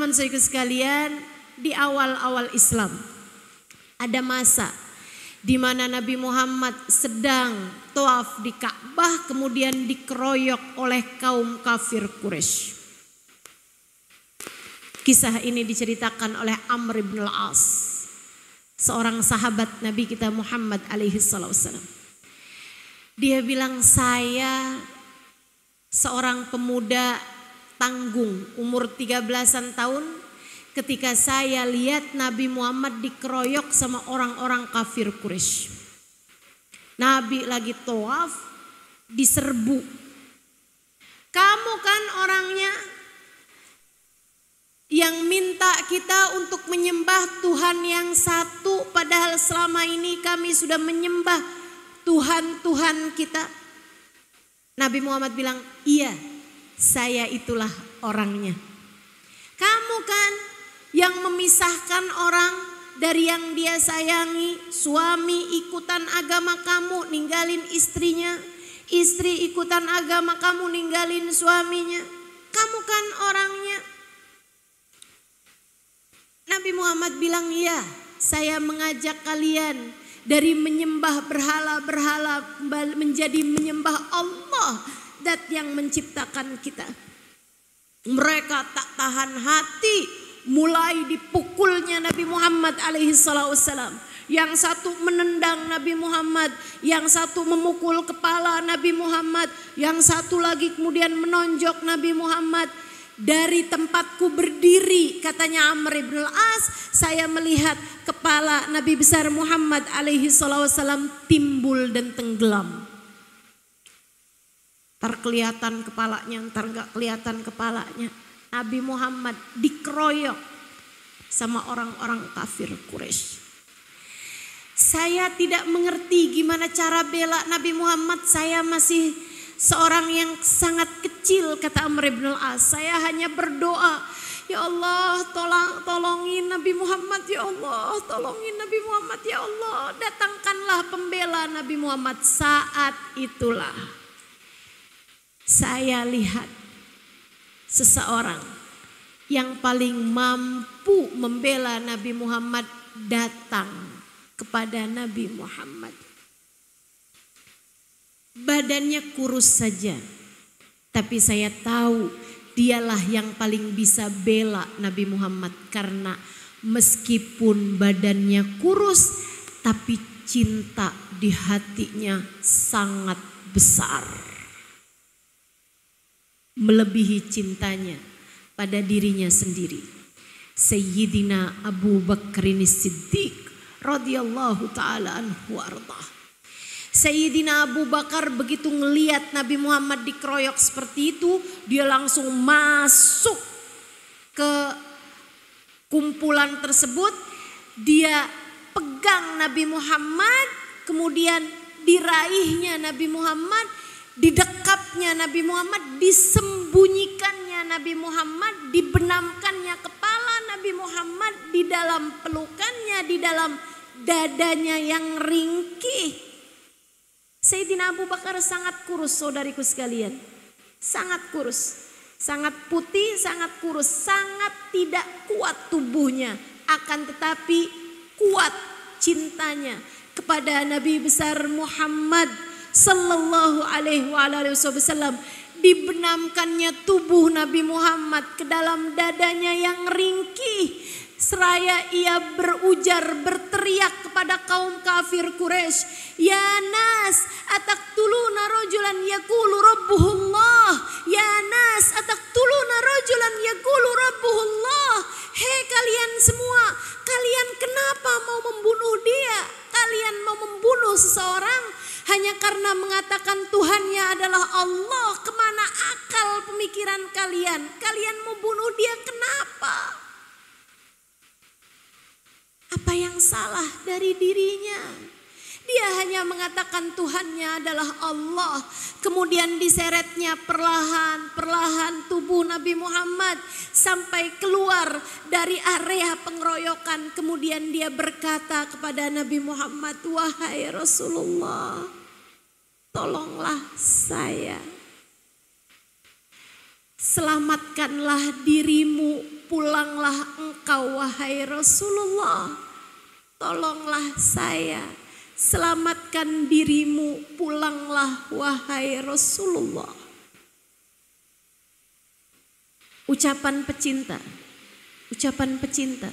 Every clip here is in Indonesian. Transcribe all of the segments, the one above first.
Teman-teman saudara sekalian, di awal-awal Islam ada masa di mana Nabi Muhammad sedang tawaf di Ka'bah, kemudian dikeroyok oleh kaum kafir Quraisy. Kisah ini diceritakan oleh Amr bin al-As, seorang sahabat Nabi kita Muhammad alaihi wasallam. Dia bilang, saya seorang pemuda tanggung umur 13-an tahun ketika saya lihat Nabi Muhammad dikeroyok sama orang-orang kafir Quraisy. Nabi lagi tawaf, diserbu. Kamu kan orangnya yang minta kita untuk menyembah Tuhan yang satu, padahal selama ini kami sudah menyembah Tuhan-Tuhan kita. Nabi Muhammad bilang, iya, saya itulah orangnya. Kamu kan yang memisahkan orang dari yang dia sayangi. Suami ikutan agama kamu, ninggalin istrinya. Istri ikutan agama kamu, ninggalin suaminya. Kamu kan orangnya. Nabi Muhammad bilang, iya, saya mengajak kalian dari menyembah berhala-berhala menjadi menyembah Allah, zat yang menciptakan kita. Mereka tak tahan hati, mulai dipukulnya Nabi Muhammad alaihi wasallam. Yang satu menendang Nabi Muhammad, yang satu memukul kepala Nabi Muhammad, yang satu lagi kemudian menonjok Nabi Muhammad. Dari tempatku berdiri, katanya Amr bin al-As, saya melihat kepala Nabi besar Muhammad alaihi wasallam timbul dan tenggelam. Ntar kelihatan kepalanya, ntar gak kelihatan kepalanya. Nabi Muhammad dikeroyok sama orang-orang kafir Quraisy. Saya tidak mengerti gimana cara bela Nabi Muhammad. Saya masih seorang yang sangat kecil, kata Amr bin al-As. Saya hanya berdoa, ya Allah, tolongin Nabi Muhammad, ya Allah, tolongin Nabi Muhammad, ya Allah, datangkanlah pembela Nabi Muhammad. Saat itulah saya lihat seseorang yang paling mampu membela Nabi Muhammad datang kepada Nabi Muhammad. Badannya kurus saja, tapi saya tahu dialah yang paling bisa bela Nabi Muhammad, karena meskipun badannya kurus, tapi cinta di hatinya sangat besar. Melebihi cintanya pada dirinya sendiri. Sayyidina Abu Bakrin Siddiq radhiyallahu taala anhu warḍah. Sayyidina Abu Bakar begitu ngelihat Nabi Muhammad dikeroyok seperti itu, dia langsung masuk ke kumpulan tersebut. Dia pegang Nabi Muhammad, kemudian diraihnya Nabi Muhammad, didekapnya Nabi Muhammad, disembunyikannya Nabi Muhammad, dibenamkannya kepala Nabi Muhammad di dalam pelukannya, di dalam dadanya yang ringkih. Sayyidina Abu Bakar sangat kurus, saudariku sekalian. Sangat kurus, sangat putih, sangat kurus, sangat tidak kuat tubuhnya. Akan tetapi kuat cintanya kepada Nabi besar Muhammad sallallahu alaihi wasallam. Dibenamkannya tubuh Nabi Muhammad ke dalam dadanya yang ringkih. Seraya ia berujar, berteriak kepada kaum kafir Quraisy, ya nas, ataktuluna rajulan yaqulu rabbuhullah, ya nas, ataktuluna rajulan yaqulu rabbuhullah. Hei kalian semua, kalian kenapa mau membunuh dia? Kalian mau membunuh seseorang hanya karena mengatakan Tuhannya adalah Allah. Kemana akal pemikiran kalian? Kalian mau bunuh dia kenapa? Apa yang salah dari dirinya? Dia hanya mengatakan Tuhannya adalah Allah. Kemudian diseretnya perlahan tubuh Nabi Muhammad sampai keluar dari area pengeroyokan. Kemudian dia berkata kepada Nabi Muhammad, wahai Rasulullah, tolonglah saya. Selamatkanlah dirimu pulanglah engkau wahai Rasulullah. Tolonglah saya, selamatkan dirimu, pulanglah wahai Rasulullah. Ucapan pecinta, ucapan pecinta.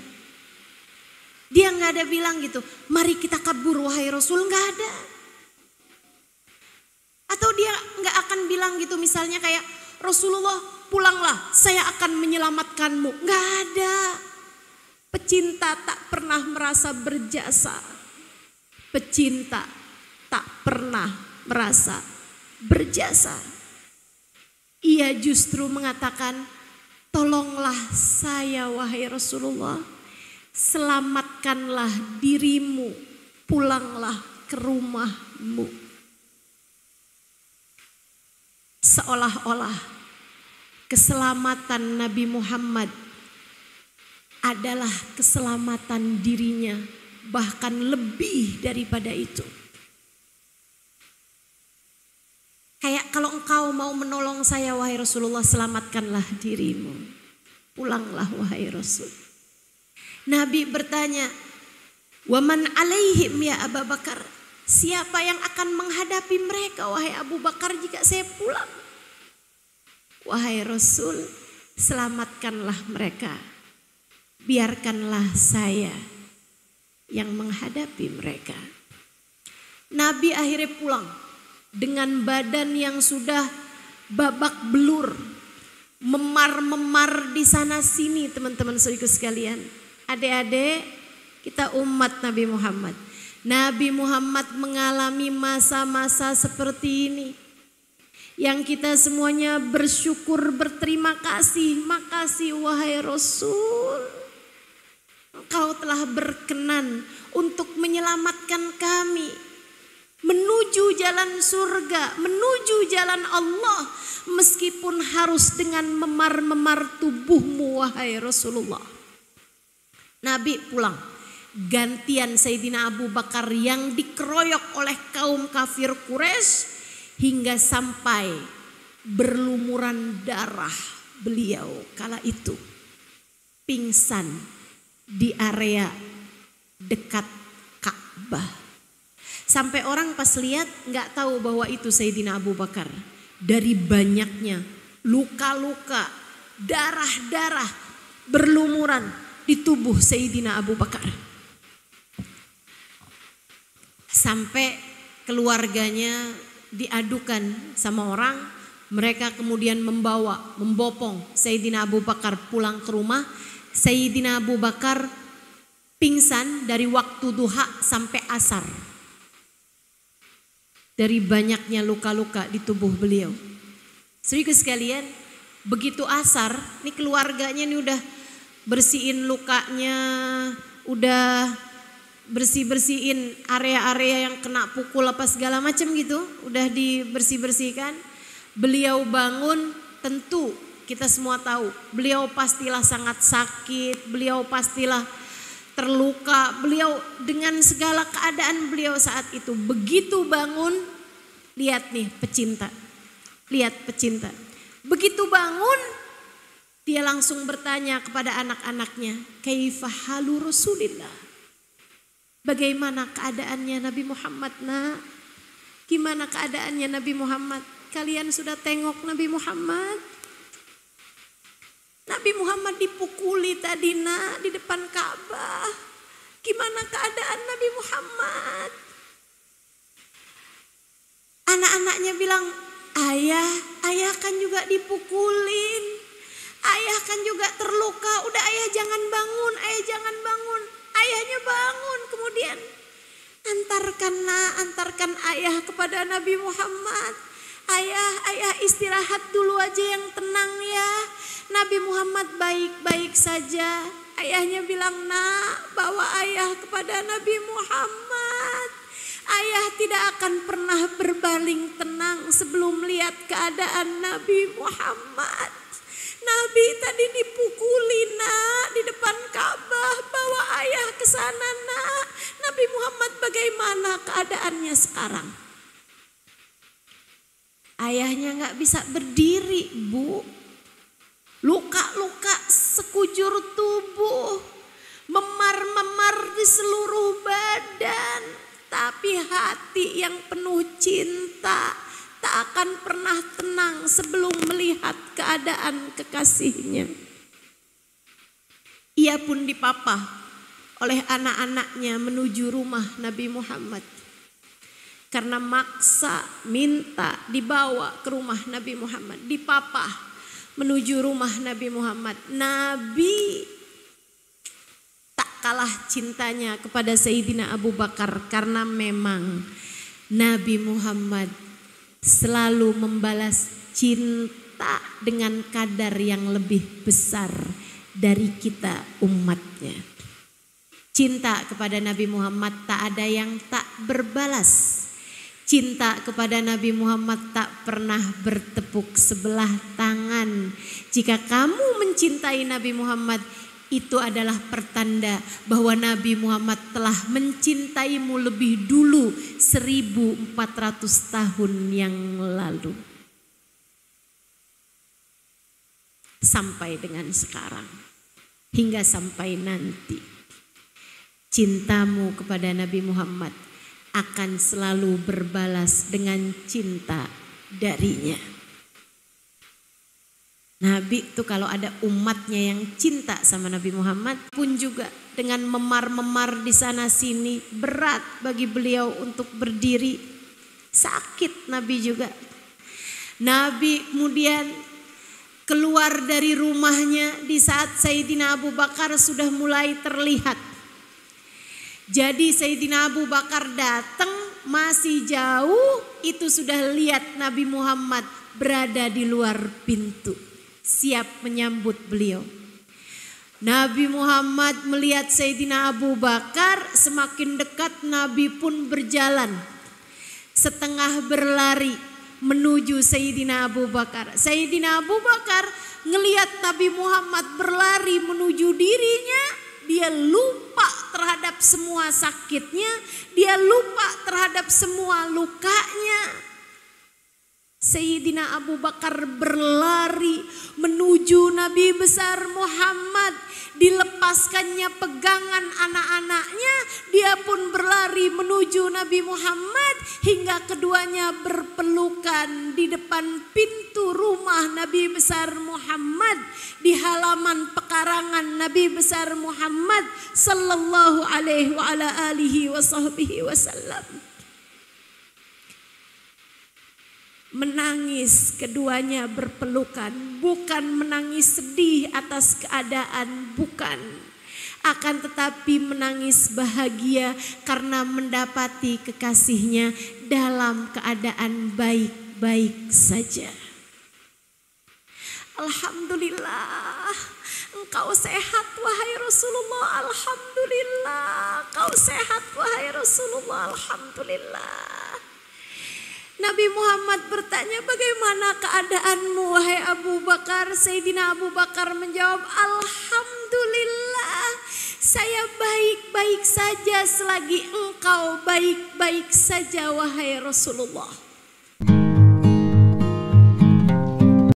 Dia nggak ada bilang gitu, mari kita kabur wahai Rasul, nggak ada. Atau dia nggak akan bilang gitu misalnya kayak Rasulullah pulanglah, saya akan menyelamatkanmu. Nggak ada. Pecinta tak pernah merasa berjasa. Pecinta tak pernah merasa berjasa. Ia justru mengatakan, tolonglah saya wahai Rasulullah, selamatkanlah dirimu, pulanglah ke rumahmu. Seolah-olah keselamatan Nabi Muhammad adalah keselamatan dirinya, bahkan lebih daripada itu. Kayak kalau engkau mau menolong saya wahai Rasulullah, selamatkanlah dirimu, pulanglah wahai Rasul. Nabi bertanya, waman alaihim ya Abu Bakar, siapa yang akan menghadapi mereka wahai Abu Bakar jika saya pulang? Wahai Rasul, selamatkanlah mereka, biarkanlah saya yang menghadapi mereka. Nabi akhirnya pulang dengan badan yang sudah babak belur, memar-memar di sana sini teman-teman saudaraku sekalian. Adik-adik, kita umat Nabi Muhammad. Nabi Muhammad mengalami masa-masa seperti ini. Yang kita semuanya bersyukur, berterima kasih. Makasih wahai Rasul. Engkau telah berkenan untuk menyelamatkan kami. Menuju jalan surga, menuju jalan Allah. Meskipun harus dengan memar-memar tubuhmu wahai Rasulullah. Nabi pulang. Gantian Sayyidina Abu Bakar yang dikeroyok oleh kaum kafir Quraisy hingga sampai berlumuran darah beliau kala itu pingsan di area dekat Ka'bah. Sampai orang pas lihat nggak tahu bahwa itu Sayyidina Abu Bakar. Dari banyaknya luka-luka, darah-darah berlumuran di tubuh Sayyidina Abu Bakar. Sampai keluarganya diadukan sama orang, mereka kemudian membopong Sayyidina Abu Bakar pulang ke rumah. Sayyidina Abu Bakar pingsan dari waktu duha sampai asar. Dari banyaknya luka-luka di tubuh beliau. Saudaraku sekalian, begitu asar, ini keluarganya ini udah bersihin lukanya, udah bersih-bersihin area-area yang kena pukul apa segala macam gitu, udah dibersih-bersihkan. Beliau bangun, tentu kita semua tahu, beliau pastilah sangat sakit, beliau pastilah terluka, beliau dengan segala keadaan beliau saat itu. Begitu bangun, lihat nih pecinta, lihat pecinta. Begitu bangun, dia langsung bertanya kepada anak-anaknya, kaifa halu Rasulillah? Bagaimana keadaannya Nabi Muhammad nak? Gimana keadaannya Nabi Muhammad? Kalian sudah tengok Nabi Muhammad? Nabi Muhammad dipukuli tadi nak di depan Ka'bah. Gimana keadaan Nabi Muhammad? Anak-anaknya bilang, ayah kan juga dipukulin. Ayah kan juga terluka. Udah ayah jangan bangun, ayah jangan bangun. Ayahnya bangun, kemudian antarkan ayah kepada Nabi Muhammad. Ayah istirahat dulu aja yang tenang ya. Nabi Muhammad baik-baik saja. Ayahnya bilang, nak, bawa ayah kepada Nabi Muhammad. Ayah tidak akan pernah berbaling tenang sebelum lihat keadaan Nabi Muhammad. Nabi tadi dipukuli nak di depan Ka'bah, bawa ayah ke sana nak. Nabi Muhammad bagaimana keadaannya sekarang? Ayahnya nggak bisa berdiri, Bu. Luka-luka sekujur tubuh, memar-memar di seluruh badan. Tapi hati yang penuh cinta tak akan pernah tenang sebelum melihat keadaan kekasihnya. Ia pun dipapah oleh anak-anaknya menuju rumah Nabi Muhammad. Karena maksa minta dibawa ke rumah Nabi Muhammad, dipapah menuju rumah Nabi Muhammad. Nabi tak kalah cintanya kepada Sayyidina Abu Bakar, karena memang Nabi Muhammad selalu membalas cinta dengan kadar yang lebih besar dari kita umatnya. Cinta kepada Nabi Muhammad tak ada yang tak berbalas. Cinta kepada Nabi Muhammad tak pernah bertepuk sebelah tangan. Jika kamu mencintai Nabi Muhammad, itu adalah pertanda bahwa Nabi Muhammad telah mencintaimu lebih dulu 1400 tahun yang lalu. Sampai dengan sekarang, hingga sampai nanti, cintamu kepada Nabi Muhammad akan selalu berbalas dengan cinta darinya. Nabi itu kalau ada umatnya yang cinta sama Nabi Muhammad pun juga dengan memar-memar di sana sini, berat bagi beliau untuk berdiri, sakit Nabi juga. Nabi kemudian keluar dari rumahnya di saat Sayyidina Abu Bakar sudah mulai terlihat. Jadi Sayyidina Abu Bakar datang masih jauh, itu sudah lihat Nabi Muhammad berada di luar pintu, siap menyambut beliau. Nabi Muhammad melihat Sayyidina Abu Bakar, semakin dekat Nabi pun berjalan, setengah berlari menuju Sayyidina Abu Bakar. Sayyidina Abu Bakar ngelihat Nabi Muhammad berlari menuju dirinya, dia lupa terhadap semua sakitnya, dia lupa terhadap semua lukanya. Sayyidina Abu Bakar berlari menuju Nabi besar Muhammad, dilepaskannya pegangan anak-anaknya, dia pun berlari menuju Nabi Muhammad hingga keduanya berpelukan di depan pintu rumah Nabi besar Muhammad, di halaman pekarangan Nabi besar Muhammad sallallahu alaihi wa ala alihi wa sahbihi wasallam. Menangis keduanya berpelukan, bukan menangis sedih atas keadaan, bukan. Akan tetapi menangis bahagia karena mendapati kekasihnya dalam keadaan baik-baik saja. Alhamdulillah, engkau sehat wahai Rasulullah, alhamdulillah. Engkau sehat wahai Rasulullah, alhamdulillah. Nabi Muhammad bertanya, bagaimana keadaanmu wahai Abu Bakar? Sayyidina Abu Bakar menjawab, alhamdulillah, saya baik-baik saja selagi engkau baik-baik saja wahai Rasulullah.